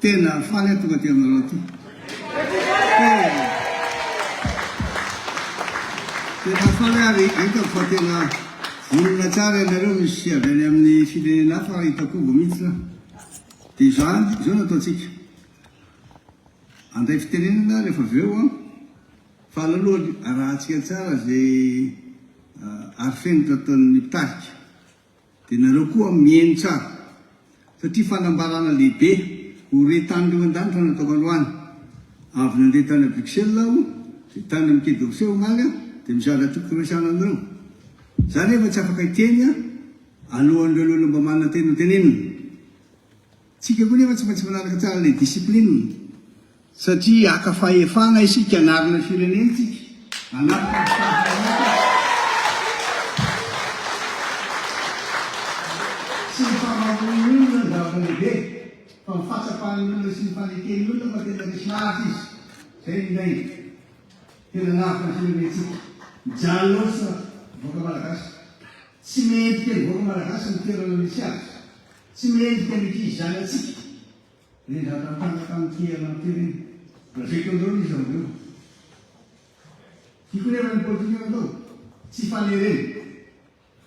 Tena faly tonga ty aminareo ty. Tena faly ary hitako fa tena vonona tsara ianareo misy avy any amin'ny firenena hafa hitako mbo mihitsy na. Dia zao nataontsika. Andray fitenenana rehefa avy eo fa alohany arahantsika tsara zay arifeny tataon'ny mpitarika. Dia nareo koa mihaino tsara. Satria fanambarana lehibe horetany reo an-danitra nataoko aloany. Avy nandeha tany Bruxelles aho, dia tany amin'ny Quai d'Orsay omaly dia mizara tokony resana aminareo. Zany efa tsy afaka hiteny alohan'ireo olona mba manana teny ho tenenina. Tsika koa nefa tsy maintsy manaraka tsara ilay discipline. Satria aka fahefana isika anarina firenena tsika. Anarina fahefana. Sy ny famahavolon'olona ny zavatra lehibe. Fa mifatsapan'olona sy ny faneken'olona fa tena misy maty izy. Zay minday. Tena nafina firenentsika. Mijaly loatra voaka Malagasy. Tsy mendrika ny voaka Malagasy ny toerana misy azy. Tsy mendrika mikizy zany atsika. Reny zatra tamikehana am'tereny. Razeko andreo izy amindreo. Tiko nefa ny politika atao. Tsy fanereny.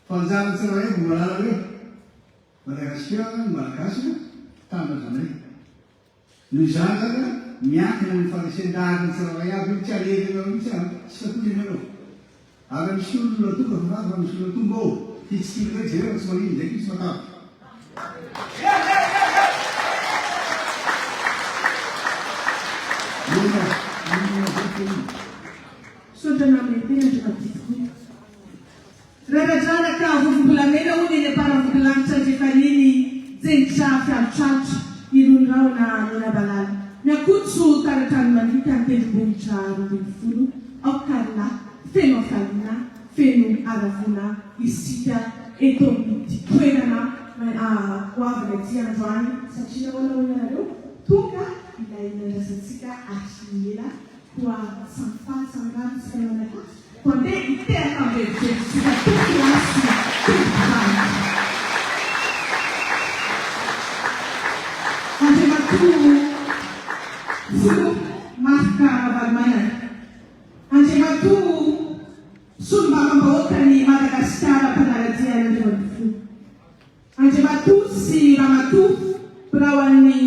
Fanjara tsirairay vao malala reo. Madagascar, Malagasy, tamba zanay. Noho izany zany miankina ny farisendahana tsirairay aby tsy alevina mihitsy tsy tatoy ianareo. Ary misy olona tonga fa misy olona tonga ao. Titsikilo rey jereo tsy manino ndraiky tsy matavy. Sotrana amin'ny tena matitiko. Raradraraka vovombolamena hoy eny am-paravodilanitra andrefaniny jenitra fialotralotra irony rao na balala. Miakotso taratrano mandika ny tendrombohitra 20 aokala feno Cathalina feno aravona isika eto amin'ny toerana hoavina ity androany satria nahoana hoanareo tonga ilay nirasantsika atriniela koa samfaly samrano sy fanaonaka konde iteraka ambevijevisika tokilasy tompany andrematoa folo Marc Ravalomanana andrematoa solombavam-bahoaka ny Madagascar mpanarajiana andrematoa andrematoa sy ramatoa birao an'ny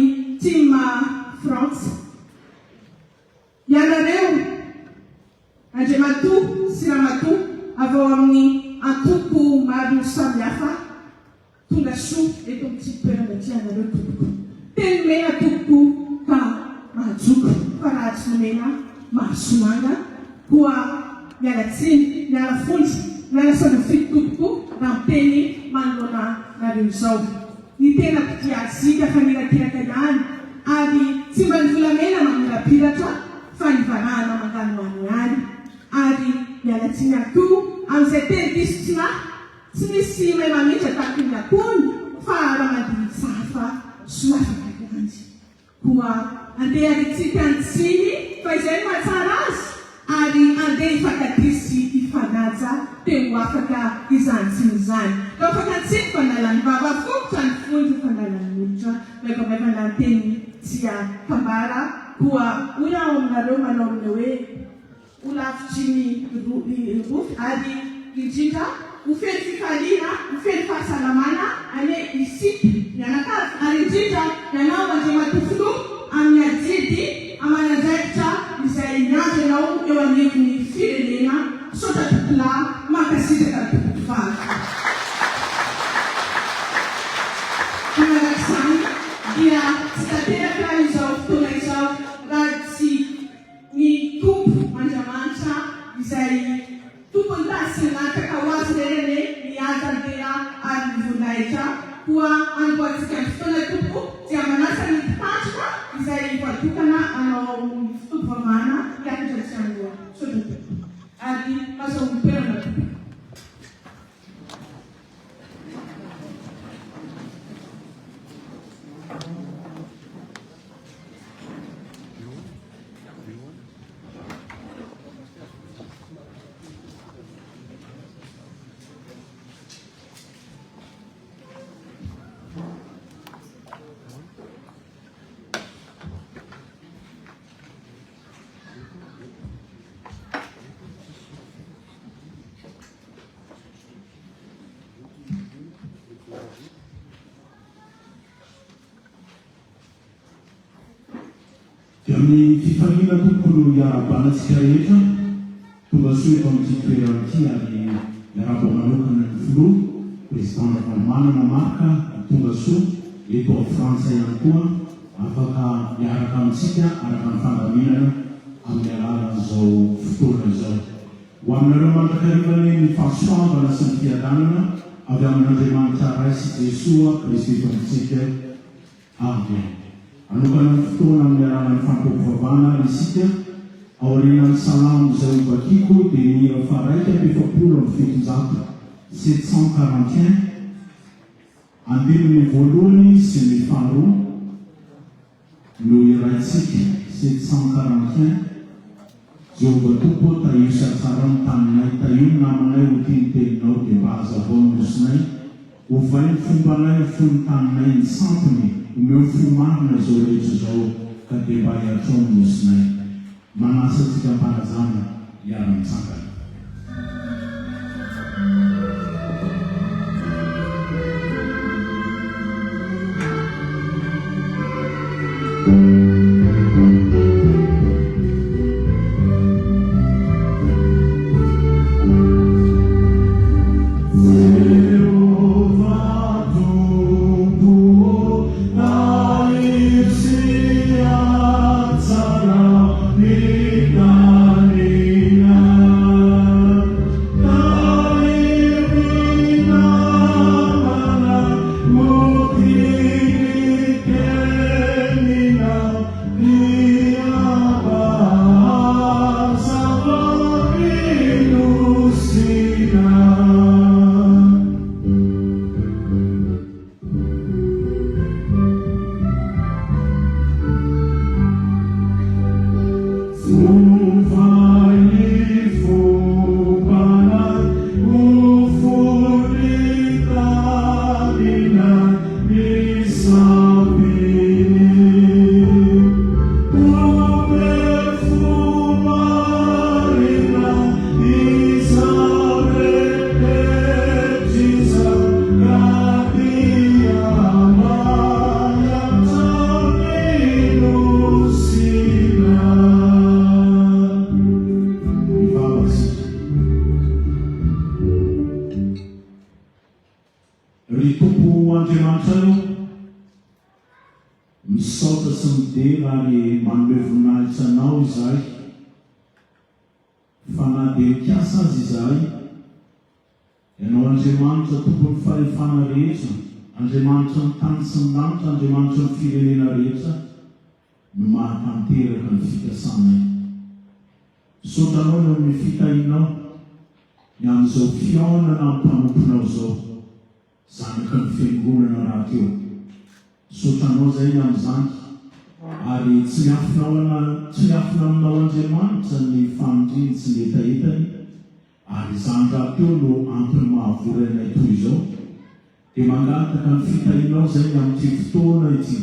team Frantsa ianareo andrematoa sy ramatoa avy ao amin'ny antoko maro samihafa tonga soa eto amin'ity toerana ity ianareo tompoko teny mena tompoko ka mahajoko fa raha tsy nomena mahasomanga koa mialatsiny mialafonjy mialasanofity tompoko raha miteny manoloana nareo izao ny tena mpidiazika fanirateraka ihany ary tsy mba ny volamena mamirapiratra fa ny varahana mangano any ihany ary mialatsiny akoho amin'izay teny disitsina tsy misy may mamindra tahaka ny akony fa raha mandihy safa somafaka anjy koa andeha aritsika antsiny fa izay mahatsara azy ary andeha ifakadisy ifanaja teo afaka izany sy izany raha afaka antsiny fanalany vava fokotra ny fonjy fanalany olitra maivamaivana teny tia kambara koa ola ao aminareo manao amina hoe olavitry ny rofy ary indrindra ofely fifaliana ofely fahasalamana ane isity mianakavy ary indrindra ianao mandre matofilo amin'ny adidy amanandraikitra izay miandro ianao eo anivony firenena sota tokola makasitaka tokotovary manaraka izany dia tsy tanteraka izao fotoana izao raha tsy ny tompo mandramanitra izay tompony tasy natraka ho azy rerene miadandeha ary mivonaitra koa anboatsika ny fotoana tompo dia manasa ny tantroka izay voatokana anao fitovamana miakatra tsy andoa sotra tompo ary mahazoa toerana tompo Amin'ny fifaliana tompolo iarabanantsika rehetra tonga soeto amin'ity toerana ity ary miarabo manokana ny filoha président Ravalomanana Marc tonga soa eto a Frantsa ihany koa afaka miaraka amintsika araka ny fandaminana amin'ny alalan'izao fotoana izao ho aminareo mandrakarivany ny fahasoavana sy ny fiadanana avy amin'Andriamanitra Ray sy Jesoa Kristy Tompontsika. Amen. Anokana ny fotoana amin'ny alalan'ny fampiavavana isika aorianan'ny salamo izay hobakiko dia ny faraika efapolo amby fitonjato 741 andininy voalohany sy ny faharoa no iraitsika 741 Jehova tompo taio sy atsara ny taninay taio namanay ho tiany teninao dia mba hazavao ny nosonay ovay ny fombanay fony taninay ny sampony omeo fomarina izao rehetra izao ka dia mba hiatrao ny nosonay manasa antsika mparazana hiara-mitsangana. Andriamanitra ny tany sy ny lanitra, Andriamanitra ny firenena rehetra no mahatanteraka ny fikasanay. Sotranao no amin'ny fitahinao ny amin'izao Fihaonana amin'ny mpanomponao izao, zanaka ny fiangonana rahateo. Sotranao izay amin'izany ary tsy miafina aminao Andriamanitra ny fanodriny tsy netaetany ary izany raha teo no antony mahavoranay toy izao dia mangataka ny fitahinao zay ny amin'ity fotoana ity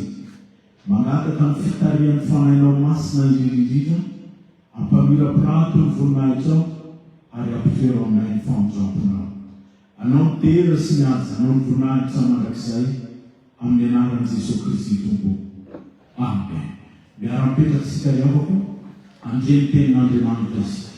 mangataka ny fitarian'ny fanahinao masina indrindrindrindra ampamirapirato ny voninahitra ary ampitoerao aminay ny famonjam-ponao anao mitera sy miady anao ny voninahitra mandrakizay amin'ny anaran'i Jesosy Kristy Tompo. Amen. Miara-mipetraky sika iavako andreny tenin'Andriamanitra izy.